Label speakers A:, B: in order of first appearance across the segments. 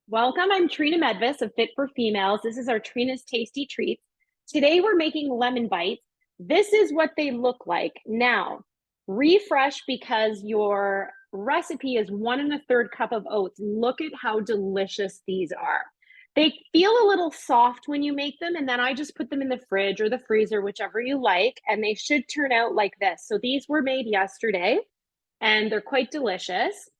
A: Welcome, I'm Trina Medvis of Fit for Females. This is our Trina's Tasty Treats. Today we're making lemon bites. This is what they look like. Now, refresh because your recipe is 1 1/3 cup of oats. Look at how delicious these are. They feel a little soft when you make them, and then I just put them in the fridge or the freezer, whichever you like, and they should turn out like this. So these were made yesterday, and they're quite delicious.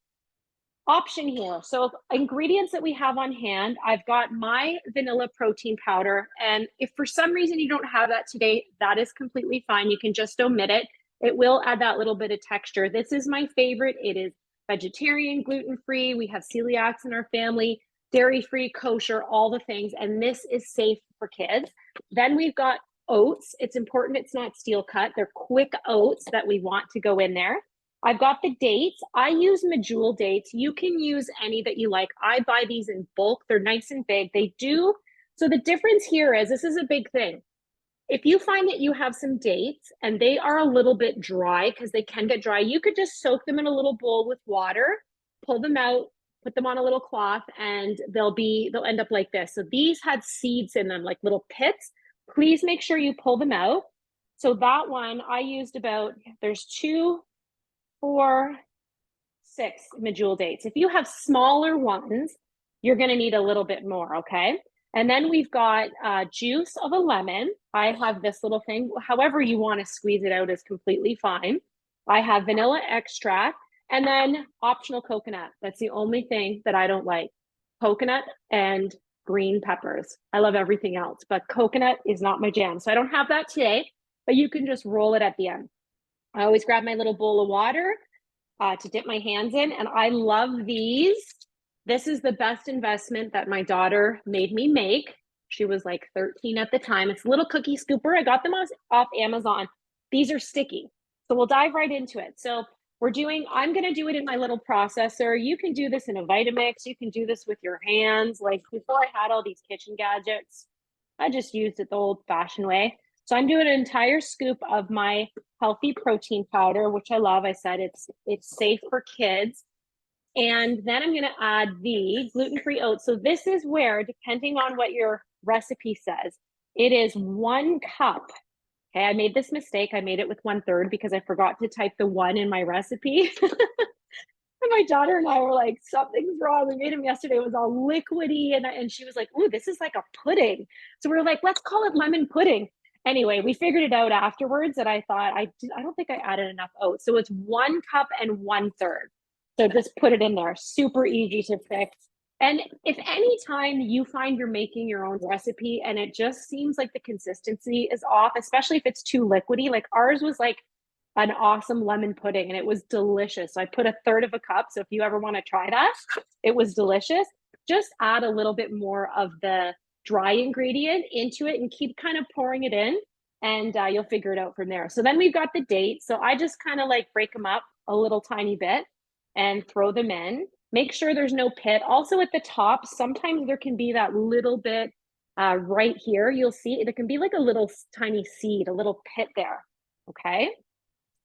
A: Option here. So ingredients that we have on hand, I've got my vanilla protein powder. And if for some reason you don't have that today, that is completely fine. You can just omit it. It will add that little bit of texture. This is my favorite. It is vegetarian, gluten-free. We have celiacs in our family, dairy-free, kosher, all the things. And this is safe for kids. Then we've got oats. It's important it's not steel cut. They're quick oats that we want to go in there. I've got the dates. I use medjool dates. You can use any that you like. I buy these in bulk. They're nice and big. They do. So the difference here is this is a big thing. If you find that you have some dates and they are a little bit dry, because they can get dry, you could just soak them in a little bowl with water, pull them out, put them on a little cloth, and they'll end up like this. So these had seeds in them, like little pits. Please make sure you pull them out. So that one I used there's 2, 4, 6 medjool dates. If you have smaller ones, you're going to need a little bit more, okay? And then we've got juice of a lemon. I have this little thing. However you want to squeeze it out is completely fine. I have vanilla extract and then optional coconut. That's the only thing that I don't like. Coconut and green peppers. I love everything else, but coconut is not my jam. So I don't have that today, but you can just roll it at the end. I always grab my little bowl of water to dip my hands in, and I love these. This is the best investment that my daughter made me make. She was like 13 at the time. It's a little cookie scooper. I got them off Amazon. These are sticky. So we'll dive right into it. So I'm going to do it in my little processor. You can do this in a Vitamix. You can do this with your hands. Like before I had all these kitchen gadgets, I just used it the old fashioned way. So I'm doing an entire scoop of my healthy protein powder, which I love. I said it's safe for kids. And then I'm going to add the gluten-free oats. So this is where, depending on what your recipe says, it is 1 cup. Okay, I made this mistake. I made it with 1/3 because I forgot to type the 1 in my recipe. And my daughter and I were like, something's wrong. We made them yesterday. It was all liquidy. And she was like, ooh, this is like a pudding. So we were like, let's call it lemon pudding. Anyway, we figured it out afterwards, and I thought, I don't think I added enough oats. So it's 1 cup and 1/3. So just put it in there. Super easy to fix. And if any time you find you're making your own recipe and it just seems like the consistency is off, especially if it's too liquidy, like ours was like an awesome lemon pudding and it was delicious. So I put 1/3 of a cup. So if you ever want to try that, it was delicious. Just add a little bit more of the dry ingredient into it and keep kind of pouring it in, and you'll figure it out from there. So then we've got the dates. So I just kind of like break them up a little tiny bit and throw them in. Make sure there's no pit. Also at the top, sometimes there can be that little bit right here. You'll see there can be like a little tiny seed, a little pit there. Okay.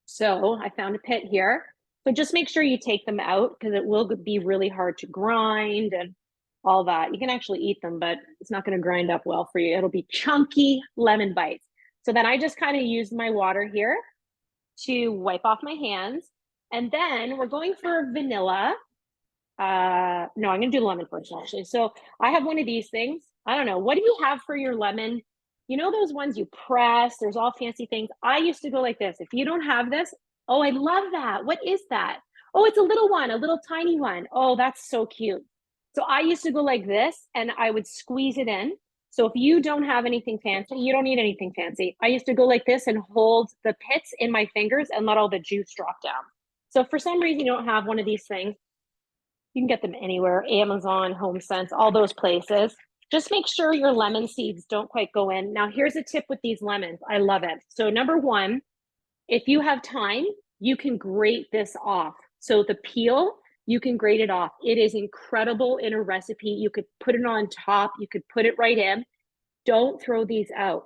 A: So I found a pit here. So just make sure you take them out because it will be really hard to grind and all that. You can actually eat them, but it's not going to grind up well for you. It'll be chunky lemon bites. So then I just kind of used my water here to wipe off my hands. And then we're going for vanilla. No, I'm going to do lemon first, actually. So I have one of these things. I don't know. What do you have for your lemon? You know those ones you press? There's all fancy things. I used to go like this. If you don't have this, oh, I love that. What is that? Oh, it's a little one, a little tiny one. Oh, that's so cute. So I used to go like this and I would squeeze it in. So if you don't have anything fancy, you don't need anything fancy. I used to go like this and hold the pits in my fingers and let all the juice drop down. So if for some reason you don't have one of these things, you can get them anywhere, Amazon, HomeSense, all those places. Just make sure your lemon seeds don't quite go in. Now, here's a tip with these lemons. I love it. So number one, if you have time, you can grate this off. So the peel, you can grate it off. It is incredible in a recipe. You could put it on top. You could put it right in. Don't throw these out.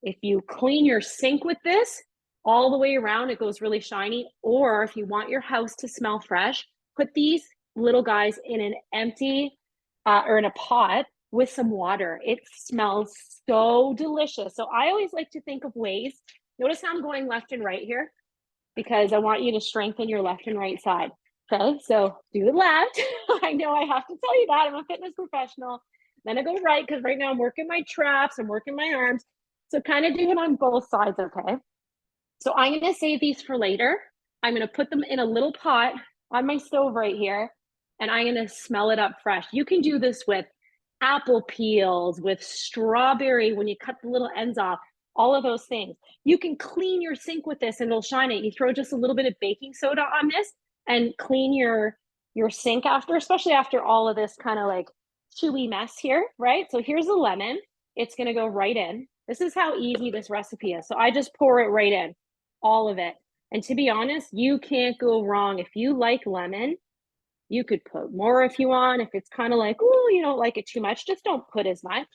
A: If you clean your sink with this all the way around, it goes really shiny. Or if you want your house to smell fresh, put these little guys in an empty or in a pot with some water. It smells so delicious. So I always like to think of ways. Notice how I'm going left and right here because I want you to strengthen your left and right side. Okay, so do the left. I know I have to tell you that. I'm a fitness professional. Then I go right because right now I'm working my traps, I'm working my arms. So kind of do it on both sides, okay? So I'm going to save these for later. I'm going to put them in a little pot on my stove right here, and I'm going to smell it up fresh. You can do this with apple peels, with strawberry when you cut the little ends off, all of those things. You can clean your sink with this and it'll shine it. You throw just a little bit of baking soda on this and clean your sink after, especially after all of this kind of like chewy mess here, right? So here's the lemon. It's going to go right in. This is how easy this recipe is. So I just pour it right in, all of it. And to be honest, you can't go wrong. If you like lemon, you could put more if you want. If it's kind of like, oh, you don't like it too much, just don't put as much.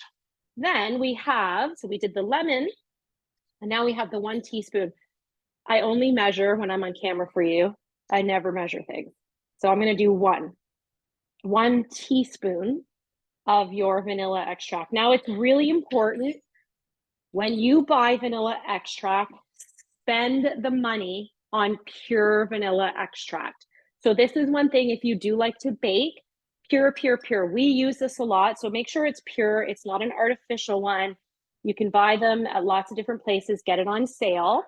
A: Then we have, so we did the lemon, and now we have the 1 teaspoon. I only measure when I'm on camera for you. I never measure things. So I'm going to do 1 teaspoon of your vanilla extract. Now it's really important when you buy vanilla extract, spend the money on pure vanilla extract. So this is one thing, if you do like to bake, pure. We use this a lot, so make sure it's pure. It's not an artificial one. You can buy them at lots of different places, get it on sale.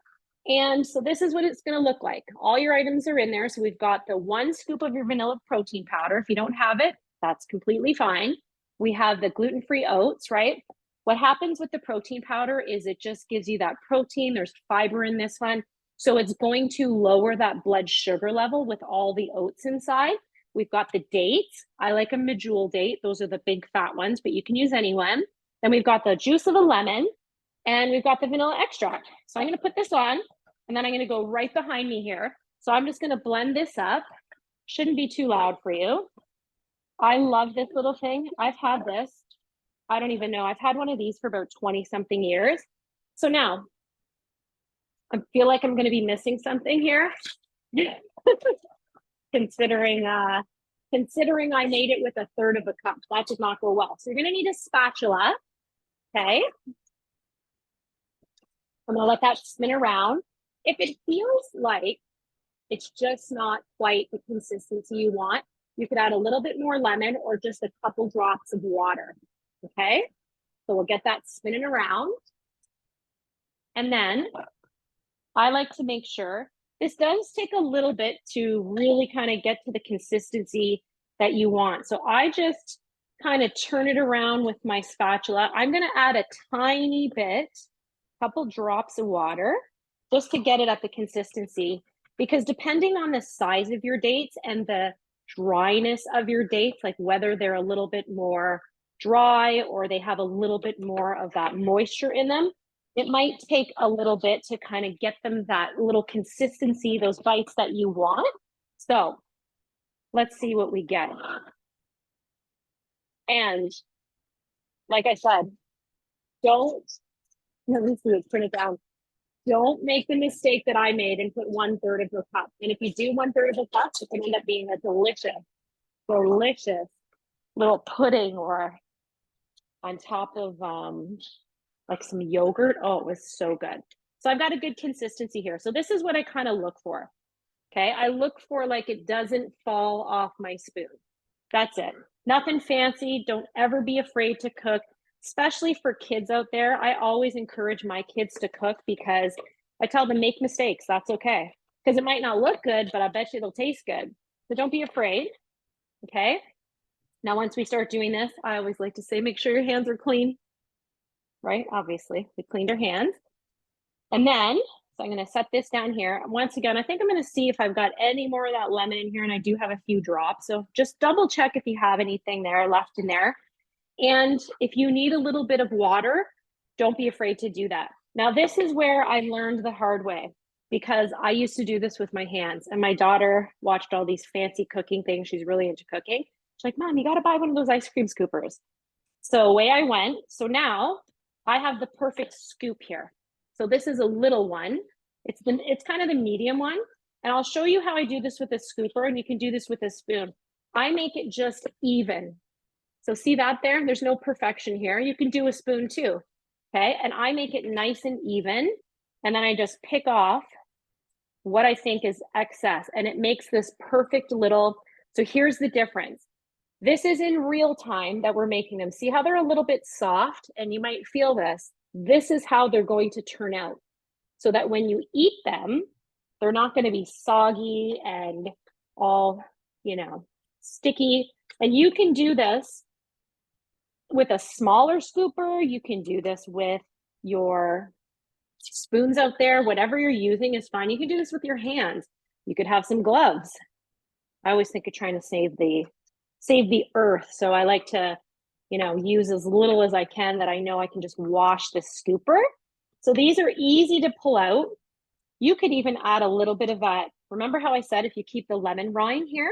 A: And so this is what it's going to look like. All your items are in there. So we've got the 1 scoop of your vanilla protein powder. If you don't have it, that's completely fine. We have the gluten-free oats, right? What happens with the protein powder is it just gives you that protein. There's fiber in this one. So it's going to lower that blood sugar level with all the oats inside. We've got the dates. I like a medjool date. Those are the big fat ones, but you can use any one. Then we've got the juice of a lemon, and we've got the vanilla extract. So I'm going to put this on, and then I'm going to go right behind me here. So I'm just going to blend this up. Shouldn't be too loud for you. I love this little thing. I've had this. I don't even know. I've had one of these for about 20 something years. So now I feel like I'm going to be missing something here. considering I made it with 1/3 of a cup. That did not go well. So you're going to need a spatula. Okay. I'm going to let that spin around. If it feels like it's just not quite the consistency you want, you could add a little bit more lemon or just a couple drops of water. Okay. So we'll get that spinning around. And then I like to make sure this does take a little bit to really kind of get to the consistency that you want. So I just kind of turn it around with my spatula. I'm going to add a tiny bit, couple drops of water just to get it at the consistency, because depending on the size of your dates and the dryness of your dates, like whether they're a little bit more dry or they have a little bit more of that moisture in them, it might take a little bit to kind of get them that little consistency, those bites that you want. So let's see what we get. And like I said, let me see, let's turn it down. Don't make the mistake that I made and put 1/3 of a cup. And if you do 1/3 of a cup, it can end up being a delicious little pudding or on top of like some yogurt. Oh, it was so good. So I've got a good consistency here. So this is what I kind of look for. Okay. I look for like it doesn't fall off my spoon. That's it. Nothing fancy. Don't ever be afraid to cook, especially for kids out there. I always encourage my kids to cook because I tell them make mistakes. That's okay. Because it might not look good, but I bet you it'll taste good. So don't be afraid. Okay. Now, once we start doing this, I always like to say, make sure your hands are clean, right? Obviously, we cleaned our hands. And then, so I'm going to set this down here. Once again, I think I'm going to see if I've got any more of that lemon in here, and I do have a few drops. So just double check if you have anything there left in there. And if you need a little bit of water, don't be afraid to do that. Now, this is where I learned the hard way, because I used to do this with my hands, and my daughter watched all these fancy cooking things. She's really into cooking. She's like, Mom, you got to buy one of those ice cream scoopers. So away I went. So now I have the perfect scoop here. So this is a little one. It's kind of the medium one. And I'll show you how I do this with a scooper, and you can do this with a spoon. I make it just even. So see that there? There's no perfection here. You can do a spoon too, okay? And I make it nice and even, and then I just pick off what I think is excess, and it makes this perfect little, so here's the difference. This is in real time that we're making them. See how they're a little bit soft, and you might feel this. This is how they're going to turn out, so that when you eat them, they're not going to be soggy and all, sticky. And you can do this with a smaller scooper. You can do this with your spoons out there. Whatever you're using is fine. You can do this with your hands. You could have some gloves. I always think of trying to save the earth. So I like to, use as little as I can that I know I can just wash this scooper. So these are easy to pull out. You could even add a little bit of that. Remember how I said if you keep the lemon rind here?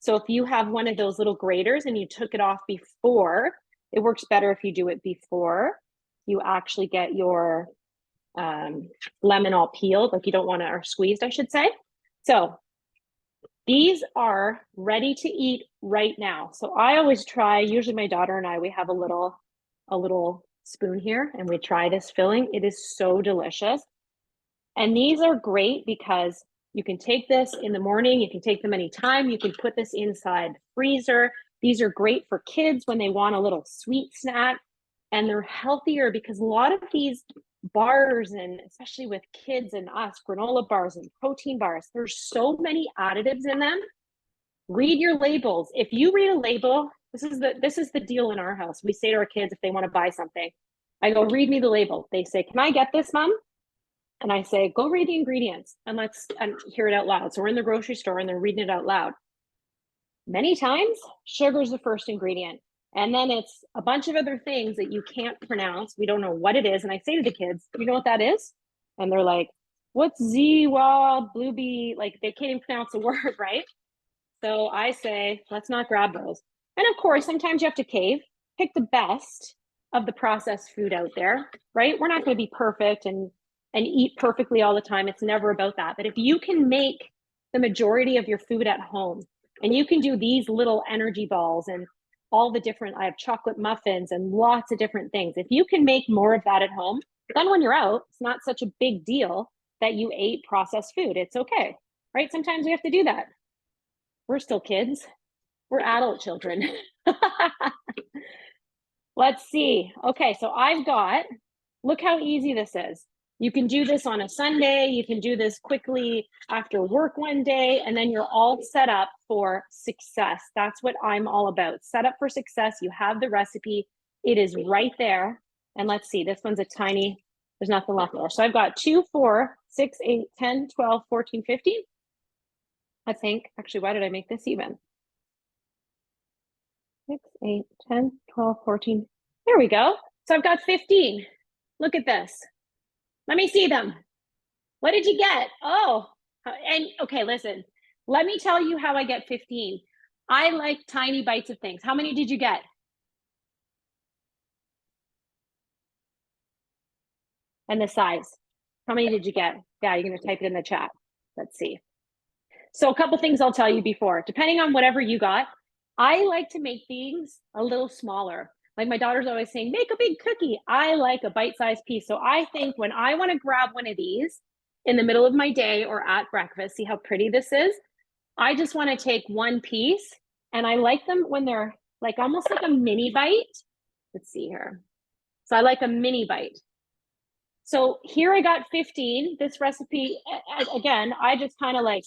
A: So if you have one of those little graters and you took it off before, it works better if you do it before you actually get your lemon all peeled, like you don't want to, or squeezed, I should say. So these are ready to eat right now. So I always try, usually my daughter and I, we have a little spoon here and we try this filling. It is so delicious. And these are great because you can take this in the morning, you can take them anytime, you can put this inside the freezer. These are great for kids when they want a little sweet snack, and they're healthier because a lot of these bars, and especially with kids and us, granola bars and protein bars, there's so many additives in them. Read your labels. If you read a label, this is the deal in our house. We say to our kids if they want to buy something, I go, read me the label. They say, can I get this, Mom? And I say, go read the ingredients and let's hear it out loud. So we're in the grocery store and they're reading it out loud. Many times, sugar is the first ingredient. And then it's a bunch of other things that you can't pronounce. We don't know what it is. And I say to the kids, you know what that is? And they're like, what's Ziwa, Bluebee? Like they can't even pronounce the word, right? So I say, let's not grab those. And of course, sometimes you have to cave, pick the best of the processed food out there, right? We're not going to be perfect and eat perfectly all the time. It's never about that. But if you can make the majority of your food at home, and you can do these little energy balls and all the different, I have chocolate muffins and lots of different things. If you can make more of that at home, then when you're out, it's not such a big deal that you ate processed food. It's okay, right? Sometimes we have to do that. We're still kids. We're adult children. Let's see. Okay, so I've got, look how easy this is. You can do this on a Sunday. You can do this quickly after work one day, and then you're all set up for success. That's what I'm all about. Set up for success. You have the recipe. It is right there. And let's see, this one's a tiny, there's nothing left there. So I've got 2, 4, 6, 8, 10, 12, 14, 15. I think, actually, why did I make this even? 6, 8, 10, 12, 14. There we go. So I've got 15. Look at this. Let me see them. What did you get? Oh, and okay, listen, let me tell you how I get 15. I like tiny bites of things. How many did you get? And the size. How many did you get? Yeah, you're going to type it in the chat. Let's see. So a couple things I'll tell you before, depending on whatever you got, I like to make things a little smaller. Like my daughter's always saying, make a big cookie. I like a bite-sized piece. So I think when I want to grab one of these in the middle of my day or at breakfast, see how pretty this is? I just want to take one piece, and I like them when they're like almost like a mini bite. Let's see here. So I like a mini bite. So here I got 15. This recipe, again, I just kind of like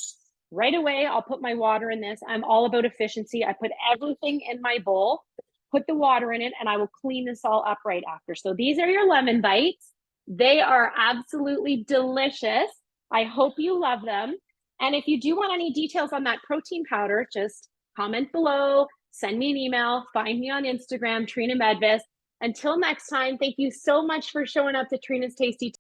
A: right away, I'll put my water in this. I'm all about efficiency. I put everything in my bowl, put the water in it, and I will clean this all up right after. So these are your lemon bites. They are absolutely delicious. I hope you love them. And if you do want any details on that protein powder, just comment below, send me an email, find me on Instagram, Trina Medvis. Until next time, thank you so much for showing up to Trina's Tasty